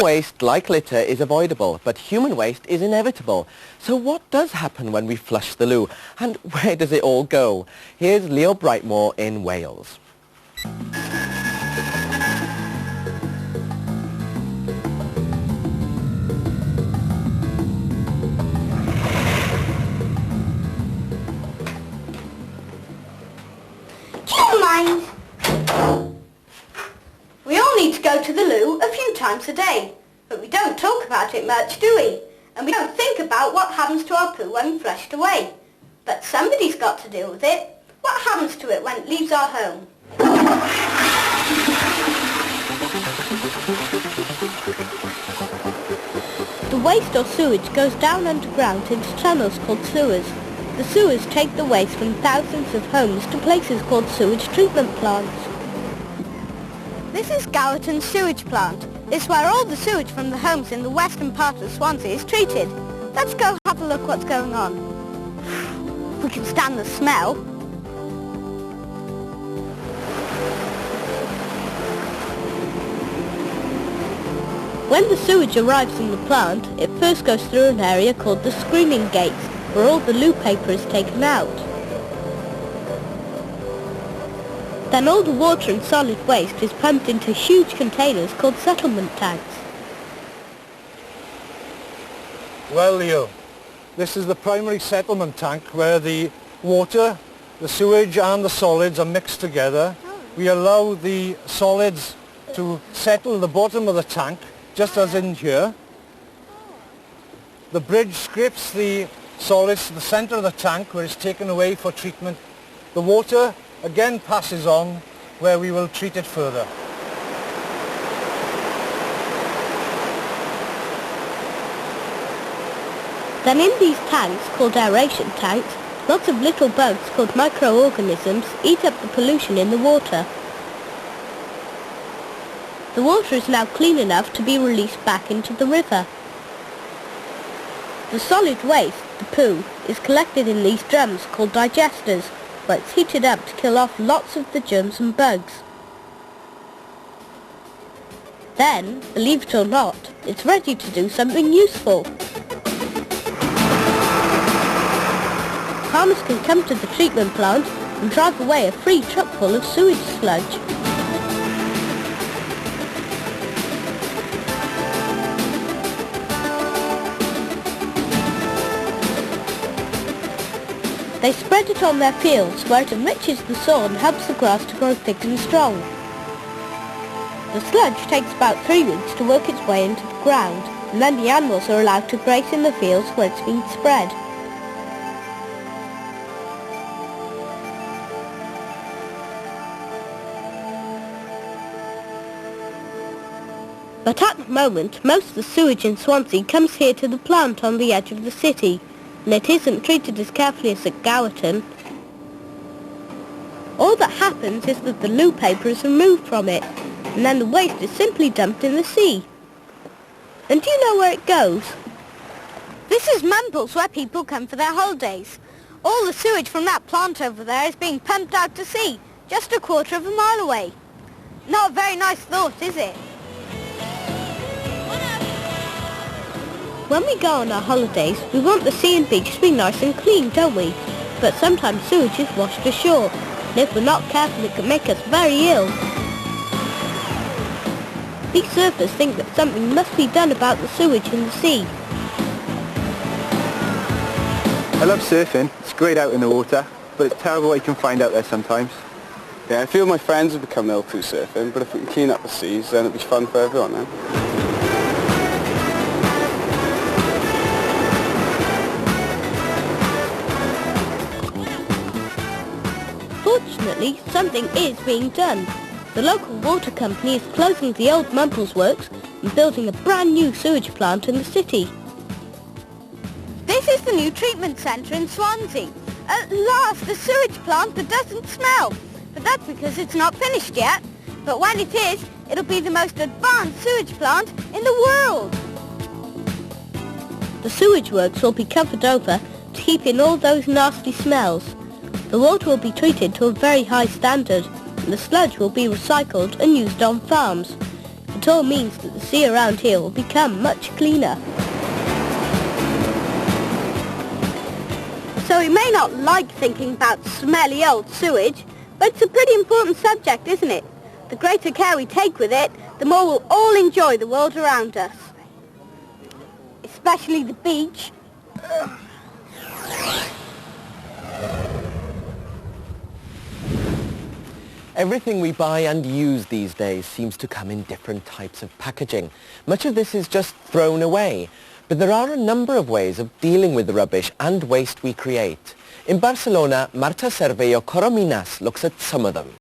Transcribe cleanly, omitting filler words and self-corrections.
Waste, like litter, is avoidable, but human waste is inevitable. So what does happen when we flush the loo? And where does it all go? Here's Leo Brightmore in Wales. We all need to go to the loo a few times a day, but we don't talk about it much, do we? And we don't think about what happens to our poo when flushed away. But somebody's got to deal with it. What happens to it when it leaves our home? The waste or sewage goes down underground into tunnels called sewers. The sewers take the waste from thousands of homes to places called sewage treatment plants. This is Gowerton's sewage plant. It's where all the sewage from the homes in the western part of Swansea is treated. Let's go have a look what's going on. We can stand the smell. When the sewage arrives in the plant, it first goes through an area called the screening gates, where all the loo paper is taken out. Then all the water and solid waste is pumped into huge containers called settlement tanks. Well, Leo, this is the primary settlement tank where the water, the sewage and the solids are mixed together. We allow the solids to settle at the bottom of the tank, just as in here. The bridge scrapes the solids to the centre of the tank where it's taken away for treatment. The water again passes on where we will treat it further. Then in these tanks, called aeration tanks, lots of little bugs called microorganisms eat up the pollution in the water. The water is now clean enough to be released back into the river. The solid waste, the poo, is collected in these drums called digesters, where it's heated up to kill off lots of the germs and bugs. Then, believe it or not, it's ready to do something useful. Farmers can come to the treatment plant and drive away a free truck full of sewage sludge. They spread it on their fields where it enriches the soil and helps the grass to grow thick and strong. The sludge takes about 3 weeks to work its way into the ground, and then the animals are allowed to graze in the fields where it's been spread. But at the moment, most of the sewage in Swansea comes here to the plant on the edge of the city, and it isn't treated as carefully as at Gowerton. All that happens is that the loo paper is removed from it, and then the waste is simply dumped in the sea. And do you know where it goes? This is Mumbles, where people come for their holidays. All the sewage from that plant over there is being pumped out to sea, just a quarter of a mile away. Not a very nice thought, is it? When we go on our holidays, we want the sea and beach to be nice and clean, don't we? But sometimes sewage is washed ashore, and if we're not careful it can make us very ill. These surfers think that something must be done about the sewage in the sea. I love surfing. It's great out in the water, but it's terrible what you can find out there sometimes. Yeah, I feel my friends have become ill through surfing, but if we can clean up the seas, then it'll be fun for everyone then. Fortunately, something is being done. The local water company is closing the old Mumbles works and building a brand new sewage plant in the city. This is the new treatment centre in Swansea. At last, a sewage plant that doesn't smell. But that's because it's not finished yet. But when it is, it'll be the most advanced sewage plant in the world. The sewage works will be covered over to keep in all those nasty smells. The water will be treated to a very high standard, and the sludge will be recycled and used on farms. It all means that the sea around here will become much cleaner. So we may not like thinking about smelly old sewage, but it's a pretty important subject, isn't it? The greater care we take with it, the more we'll all enjoy the world around us. Especially the beach. Everything we buy and use these days seems to come in different types of packaging. Much of this is just thrown away. But there are a number of ways of dealing with the rubbish and waste we create. In Barcelona, Marta Cervelló Corominas looks at some of them.